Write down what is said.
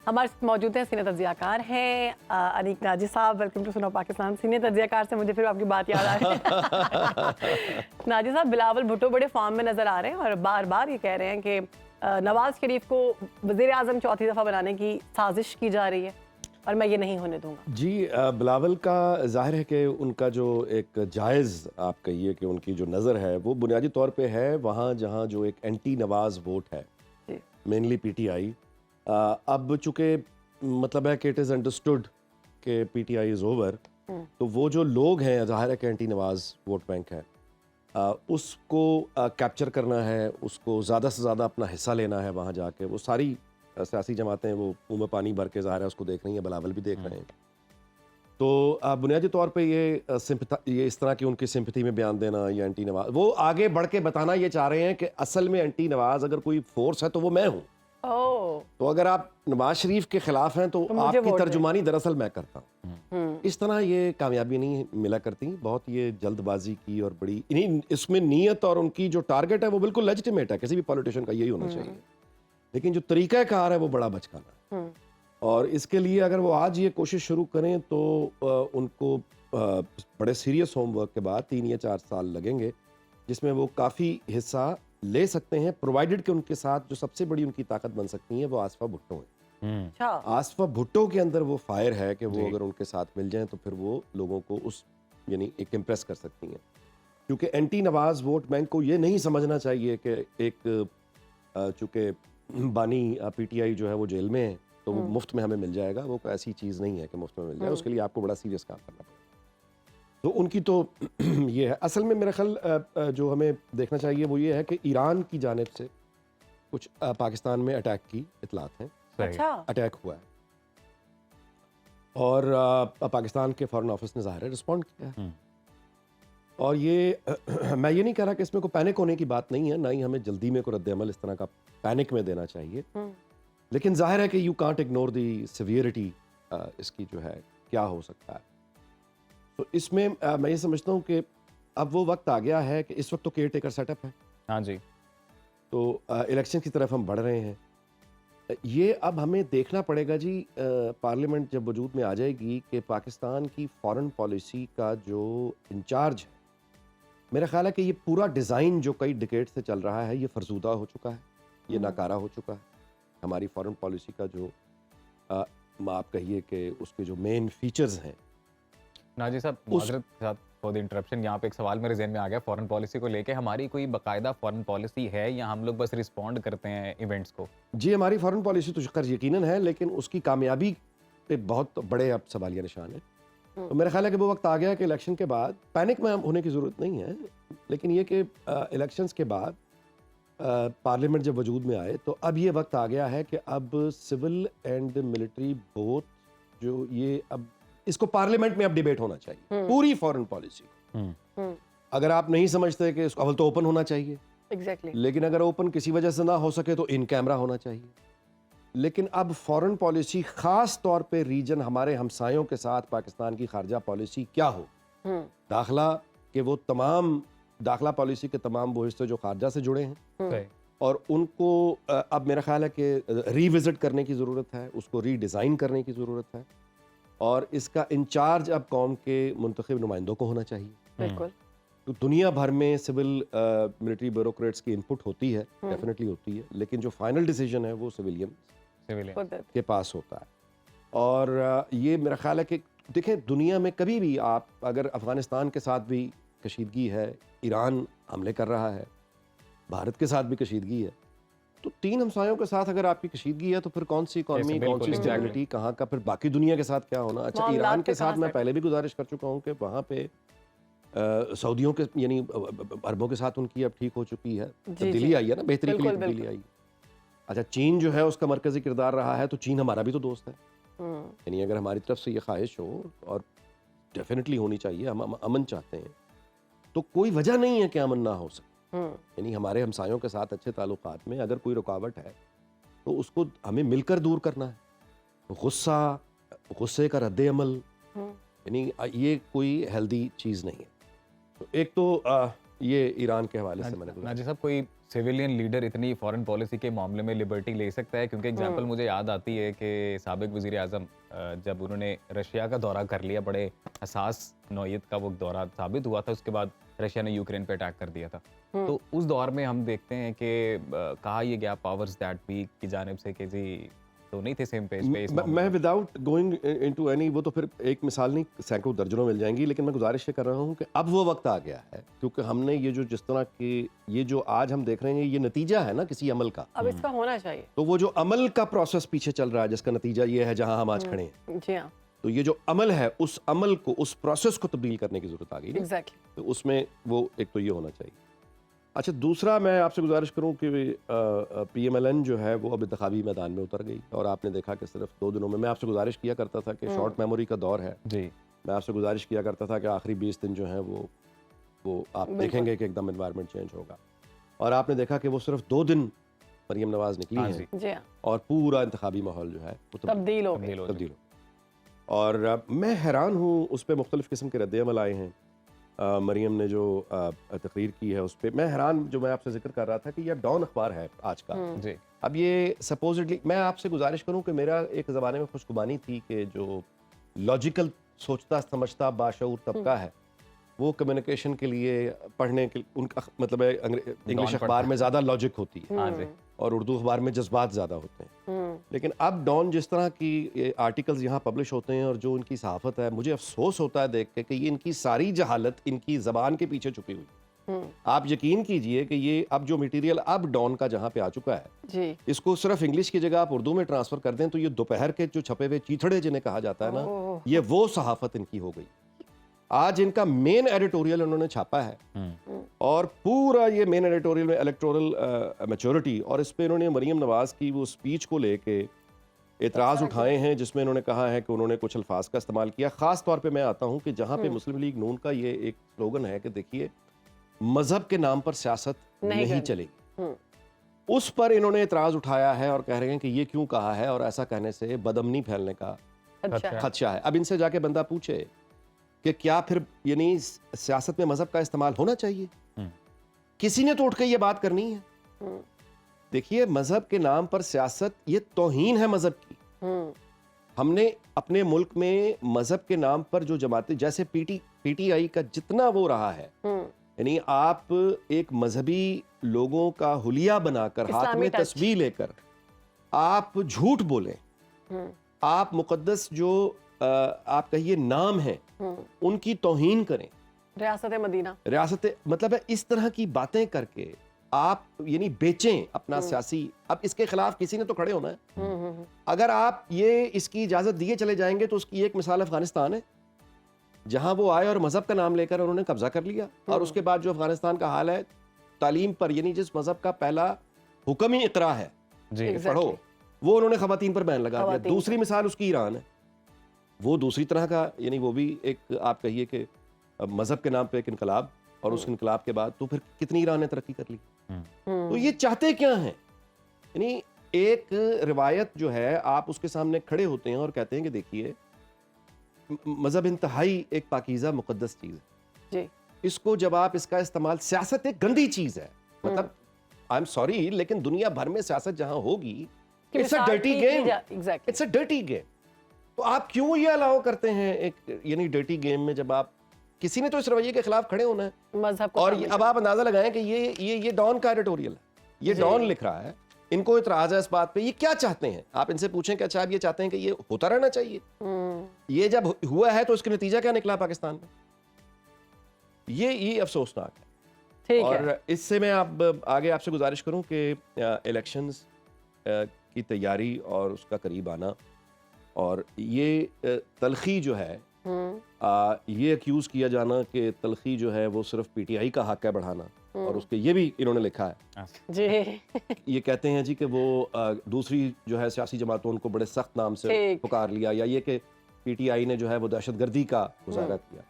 ہمارے ساتھ موجود ہیں سینئر تجزیہ کار ہیں انیک ناجی صاحب. ویلکم ٹو سنو پاکستان. سینئر تجزیہ کار سے مجھے پھر آپ کی بات یاد آ رہی ہے. ناجی صاحب, بلاول بھٹو بڑے فارم میں نظر آ رہے ہیں اور بار بار یہ کہہ رہے ہیں کہ نواز شریف کو وزیر اعظم چوتھی دفعہ بنانے کی سازش کی جا رہی ہے اور میں یہ نہیں ہونے دوں گا. جی, بلاول کا ظاہر ہے کہ ان کا جو ایک جائز آپ کہیے کہ ان کی جو نظر ہے وہ بنیادی طور پہ ہے وہاں جہاں جو ایک اینٹی نواز ووٹ ہے, مینلی پی ٹی آئی. اب چونکہ مطلب ہے کہ اٹ از انڈرسٹوڈ کہ P T I is over, تو وہ جو لوگ ہیں ظاہر ہے کہ اینٹی نواز ووٹ بینک ہے, اس کو کیپچر کرنا ہے, اس کو زیادہ سے زیادہ اپنا حصہ لینا ہے وہاں جا کے. وہ ساری سیاسی جماعتیں وہ منہ میں پانی بھر کے ظاہر ہے اس کو دیکھ رہی ہیں, بلاول بھی دیکھ رہے ہیں. تو بنیادی طور پہ یہ اس طرح کی ان کی سمپتھی میں بیان دینا یا اینٹی نواز, وہ آگے بڑھ کے بتانا یہ چاہ رہے ہیں کہ اصل میں اینٹی نواز اگر کوئی فورس ہے تو وہ میں ہوں. تو اگر آپ نواز شریف کے خلاف ہیں تو آپ کی ترجمانی دراصل میں کرتا ہوں. اس طرح یہ کامیابی نہیں ملا کرتی, بہت یہ جلد بازی کی اور بڑی اس میں نیت اور ان کی جو ٹارگٹ ہے وہ بالکل لیجٹیمیٹ ہے, کسی بھی پولیٹیشین کا یہی ہونا چاہیے, لیکن جو طریقہ کار ہے وہ بڑا بچکانا ہے. اور اس کے لیے اگر وہ آج یہ کوشش شروع کریں تو ان کو بڑے سیریس ہوم ورک کے بعد 3 یا 4 سال لگیں گے, جس میں وہ کافی حصہ لے سکتے ہیں, پرووائڈڈ کہ ان کے ساتھ جو سب سے بڑی ان کی طاقت بن سکتی ہیں وہ آصفہ بھٹو ہیں. آصفہ بھٹو کے اندر وہ فائر ہے کہ وہ اگر ان کے ساتھ مل جائیں تو پھر وہ لوگوں کو اس یعنی ایک امپریس کر سکتی ہیں. کیونکہ اینٹی نواز ووٹ بینک کو یہ نہیں سمجھنا چاہیے کہ ایک چونکہ بانی پی ٹی آئی جو ہے وہ جیل میں ہے تو وہ مفت میں ہمیں مل جائے گا. وہ ایسی چیز نہیں ہے کہ مفت میں مل جائے, اس کے لیے آپ کو بڑا سیریس کام کرنا پڑے. تو ان کی تو یہ ہے. اصل میں میرا خیال جو ہمیں دیکھنا چاہیے وہ یہ ہے کہ ایران کی جانب سے کچھ پاکستان میں اٹیک کی اطلاعات ہیں. اٹیک ہوا ہے اور پاکستان کے فارن آفس نے ظاہر ہے رسپونڈ کیا ہے. اور یہ میں یہ نہیں کہہ رہا کہ اس میں کوئی پینک ہونے کی بات نہیں ہے, نہ ہی ہمیں جلدی میں کوئی رد عمل اس طرح کا پینک میں دینا چاہیے, لیکن ظاہر ہے کہ یو کانٹ اگنور دی سیویئرٹی اس کی جو ہے کیا ہو سکتا ہے. تو اس میں میں یہ سمجھتا ہوں کہ اب وہ وقت آ گیا ہے کہ اس وقت تو کیئر ٹیکر سیٹ اپ ہے. ہاں جی, تو الیکشن کی طرف ہم بڑھ رہے ہیں. یہ اب ہمیں دیکھنا پڑے گا جی, پارلیمنٹ جب وجود میں آ جائے گی کہ پاکستان کی فارن پالیسی کا جو انچارج ہے, میرا خیال ہے کہ یہ پورا ڈیزائن جو کئی ڈیکیڈ سے چل رہا ہے یہ فرسودہ ہو چکا ہے, یہ ناکارہ ہو چکا ہے. ہماری فارن پالیسی کا جو آپ کہیے کہ اس کے جو مین فیچرز ہیں. ناجی صاحب معذرت کے ساتھ فور دی انٹرپشن, یہاں پہ ایک سوال میرے ذہن میں آ گیا فارن پالیسی کو لے کے. ہماری کوئی باقاعدہ فارن پالیسی ہے یا ہم لوگ بس رسپونڈ کرتے ہیں ایونٹس کو؟ جی, ہماری فارن پالیسی تو خیر یقیناً ہے, لیکن اس کی کامیابی پہ بہت بڑے اب سوالیہ نشان ہیں. تو میرا خیال ہے کہ وہ وقت آ گیا کہ الیکشن کے بعد پینک میں ہونے کی ضرورت نہیں ہے, لیکن یہ کہ الیکشنز کے بعد پارلیمنٹ جب وجود میں آئے تو اب یہ وقت آ گیا ہے کہ اب سول اینڈ ملٹری بوتھ جو یہ اب اس کو پارلیمنٹ میں اب ڈیبیٹ ہونا چاہیے پوری فارن پالیسی کو. اگر آپ نہیں سمجھتے کہ اس کو اول تو اوپن ہونا چاہیے, لیکن اگر اوپن کسی وجہ سے نہ ہو سکے تو ان کیمرہ ہونا چاہیے. لیکن اب فارن پالیسی خاص طور پہ ریجن ہمارے ہمسایوں کے ساتھ پاکستان کی خارجہ پالیسی کیا ہو, داخلہ کہ وہ تمام داخلہ پالیسی کے تمام وہ حصے جو خارجہ سے جڑے ہیں اور ان کو اب میرا خیال ہے کہ ری وزٹ کرنے کی ضرورت ہے, اس کو ری ڈیزائن کرنے کی ضرورت ہے, اور اس کا انچارج اب قوم کے منتخب نمائندوں کو ہونا چاہیے. بالکل. تو دنیا بھر میں سول ملٹری بیوروکریٹس کی انپٹ ہوتی ہے, ڈیفینیٹلی ہوتی ہے, لیکن جو فائنل ڈیسیجن ہے وہ سویلین کے پاس ہوتا ہے. اور یہ میرا خیال ہے کہ دیکھیں دنیا میں کبھی بھی آپ اگر افغانستان کے ساتھ بھی کشیدگی ہے, ایران حملے کر رہا ہے, بھارت کے ساتھ بھی کشیدگی ہے, تو 3 ہمسایوں کے ساتھ اگر آپ کی کشیدگی ہے تو پھر کون سی اکانومی, کون سی اسٹیبلٹی, کہاں کا پھر باقی دنیا کے ساتھ کیا ہونا. اچھا, ایران کے ساتھ میں پہلے بھی گزارش کر چکا ہوں کہ وہاں پہ سعودیوں کے یعنی عربوں کے ساتھ ان کی اب ٹھیک ہو چکی ہے, تبدیلی آئی ہے نا, بہتری کے لیے تبدیلی آئی. اچھا, چین جو ہے اس کا مرکزی کردار رہا ہے, تو چین ہمارا بھی تو دوست ہے. یعنی اگر ہماری طرف سے یہ خواہش ہو, اور ڈیفینیٹلی ہونی چاہیے, ہم امن چاہتے ہیں, تو کوئی وجہ نہیں ہے کہ امن نہ ہو سکے. یعنی ہمارے ہمسایوں کے ساتھ اچھے تعلقات میں اگر کوئی رکاوٹ ہے تو اس کو ہمیں مل کر دور کرنا ہے. غصے کا رد عمل یعنی یہ کوئی ہیلدی چیز نہیں ہے. تو ایک تو یہ ایران کے حوالے سے میں نے ناجی صاحب کوئی सिविलियन लीडर इतनी फॉरेन पॉलिसी के मामले में लिबर्टी ले सकता है? क्योंकि एग्जांपल मुझे याद आती है कि साबिक वज़ीर आज़म जब उन्होंने रशिया का दौरा कर लिया, बड़े हसास नौइयत का वो दौरा साबित हुआ था, उसके बाद रशिया ने यूक्रेन पे अटैक कर दिया था। तो उस दौर में हम देखते हैं कि कहा ये गया पावर्स दैट बी की जानिब से कि जी तो नहीं थे सेम पेज पे इस मामले मैं में। विदाउट गोइंग इनटू एनी, वो तो फिर एक मिसाल नहीं सैकड़ों दर्जनों मिल जाएंगी, लेकिन मैं गुजारिश ये कर रहा हूँ कि अब वो वक्त आ गया है, क्योंकि हमने ये जो जिस तरह की ये जो आज हम देख रहे हैं ये नतीजा है ना किसी अमल का, अब इसका होना चाहिए। तो वो जो अमल का प्रोसेस पीछे चल रहा है जिसका नतीजा ये है जहां हम आज खड़े हैं, जी हाँ, तो ये जो अमल है उस अमल को, उस प्रोसेस को तब्दील करने की जरूरत आ गई ना? एग्जैक्टली। तो उसमें वो एक तो ये होना चाहिए। अच्छा, दूसरा मैं आपसे गुजारिश करूं कि PMLN जो है वो अब इंतखाबी मैदान में उतर गई, और आपने देखा कि सिर्फ 2 दिनों में, मैं आपसे गुजारिश किया करता था कि शॉर्ट मेमोरी का दौर है, जी मैं आपसे गुजारिश किया करता था कि आखिरी 20 दिन जो हैं वो आप देखेंगे कि एकदम एनवायरनमेंट चेंज होगा, और आपने देखा कि वो सिर्फ 2 दिन मरियम नवाज निकली हाँ हैं जी, जी हाँ, और पूरा इंतखाबी माहौल जो है वो तब्दील हो गई। तब्दील हो गई। तब्दील हो। और मैं हैरान हूँ, उस पर मुख्तलिफ किस्म के रद्द-ए-अमल आए हैं। मरियम ने जो तकरीर की है उस पर मैं हैरान, जो मैं आपसे जिक्र कर रहा था कि यह डॉन अखबार है आज का। जी अब ये सपोजिटली, मैं आपसे गुजारिश करूं कि मेरा एक ज़माने में खुशगुमानी थी कि जो लॉजिकल सोचता समझता बाशऊर तबका है वो कम्युनिकेशन के लिए पढ़ने के उनका मतलब है इंग्लिश अखबार में ज़्यादा लॉजिक होती है हाँ जी और उर्दू अखबार में जज्बात ज़्यादा होते हैं। लेकिन अब डॉन जिस तरह की आर्टिकल्स यहाँ पब्लिश होते हैं और जो इनकी सहाफ़त है, मुझे अफसोस होता है देख के कि ये इनकी सारी जहालत इनकी ज़बान के पीछे छुपी हुई। आप यकीन कीजिए कि ये अब जो मटेरियल अब डॉन का जहाँ पे आ चुका है, जी, इसको सिर्फ इंग्लिश की जगह आप उर्दू में ट्रांसफ़र कर दें तो ये दोपहर के जो छपे हुए चीथड़े जिन्हें कहा जाता है ना, ये वो सहाफ़त इनकी हो गई। आज इनका मेन एडिटोरियल उन्होंने छापा है और पूरा ये मेन एडिटोरियल में इलेक्टोरल मैच्योरिटी, और इस पे इन्होंने मरियम नवाज की वो स्पीच को लेके एतराज़ उठाए हैं जिसमें इन्होंने कहा है कि उन्होंने कुछ अल्फाज का इस्तेमाल किया। ख़ास तौर पे मैं आता हूँ कि जहाँ पे मुस्लिम लीग नून का ये एक स्लोगन है कि देखिए मज़हब के नाम पर सियासत नहीं चलेगी, उस पर इन्होंने एतराज़ उठाया है और कह रहे हैं कि ये क्यों कहा है और ऐसा कहने से बदअमनी फैलने का अच्छा, खदशा है। अब इनसे जाके बंदा पूछे कि क्या फिर यानी सियासत में मजहब का इस्तेमाल होना चाहिए? किसी ने तो उठ के ये बात करनी है। देखिए, मजहब के नाम पर सियासत ये तौहीन है मजहब की। हमने अपने मुल्क में मजहब के नाम पर जो जमातें, जैसे PTI का जितना वो रहा है, यानी आप एक मजहबी लोगों का हुलिया बनाकर हाथ में इस्लामी टच। तस्बीह लेकर आप झूठ बोलें, आप मुकद्दस जो आप कहिए नाम है उनकी तौहीन करें, रियासत मदीना, रियासत मतलब है इस तरह की बातें करके आप यानी बेचें अपना सियासी, अब इसके खिलाफ किसी ने तो खड़े होना है। अगर आप ये इसकी इजाजत दिए चले जाएंगे तो उसकी एक मिसाल अफगानिस्तान है, जहां वो आए और मजहब का नाम लेकर उन्होंने कब्जा कर लिया, और उसके बाद जो अफगानिस्तान का हाल है तालीम पर, यानी जिस मजहब का पहला हुक्म ही इकरा है जी पढ़ो, वो उन्होंने खवातीन पर बैन लगा दिया। खवातीन दूसरी मिसाल उसकी ईरान है, वो दूसरी तरह का, यानी वो भी एक आप कहिए कि मजहब के नाम पे एक इनकलाब, और उस इनकलाब के बाद तो फिर कितनी ईरान ने तरक्की कर ली। तो ये चाहते क्या हैं? यानी एक रिवायत जो है आप उसके सामने खड़े होते हैं और कहते हैं कि देखिए मजहब इंतहाई एक पाकीज़ा मुकद्दस चीज़ है जी, इसको जब आप इसका इस्तेमाल, सियासत एक गंदी चीज़ है, मतलब आई एम सॉरी लेकिन दुनिया भर में सियासत जहां होगी it's a dirty game, exactly, it's a dirty game. तो आप क्यों ये अलाउ करते हैं एक यानी डर्टी गेम में, जब आप किसी ने तो इस रवैये के खिलाफ खड़े होना है। मजहब को और शामिल अब आप अंदाजा लगाएं कि ये डॉन का एडिटोरियल है, ये डॉन लिख रहा है, इनको इतराज है इस बात पे, ये क्या चाहते हैं? आप इनसे पूछें कि अच्छा आप ये चाहते हैं कि ये होता रहना चाहिए? ये जब हुआ है तो इसका नतीजा क्या निकला पाकिस्तान में? ये अफसोसनाक है। ठीक है, और इससे मैं अब आगे आपसे गुजारिश करूं कि इलेक्शंस की तैयारी और उसका करीब आना, और ये तलखी जो है, ये एक्यूज किया जाना कि तलखी जो है वो सिर्फ PTI का हक है बढ़ाना, और उसके ये भी इन्होंने लिखा है जी, ये कहते हैं जी कि वो दूसरी जो है सियासी जमातों उनको बड़े सख्त नाम से ठीक। पुकार लिया, या ये कि PTI ने जो है वो दहशतगर्दी का मुजाहरा किया।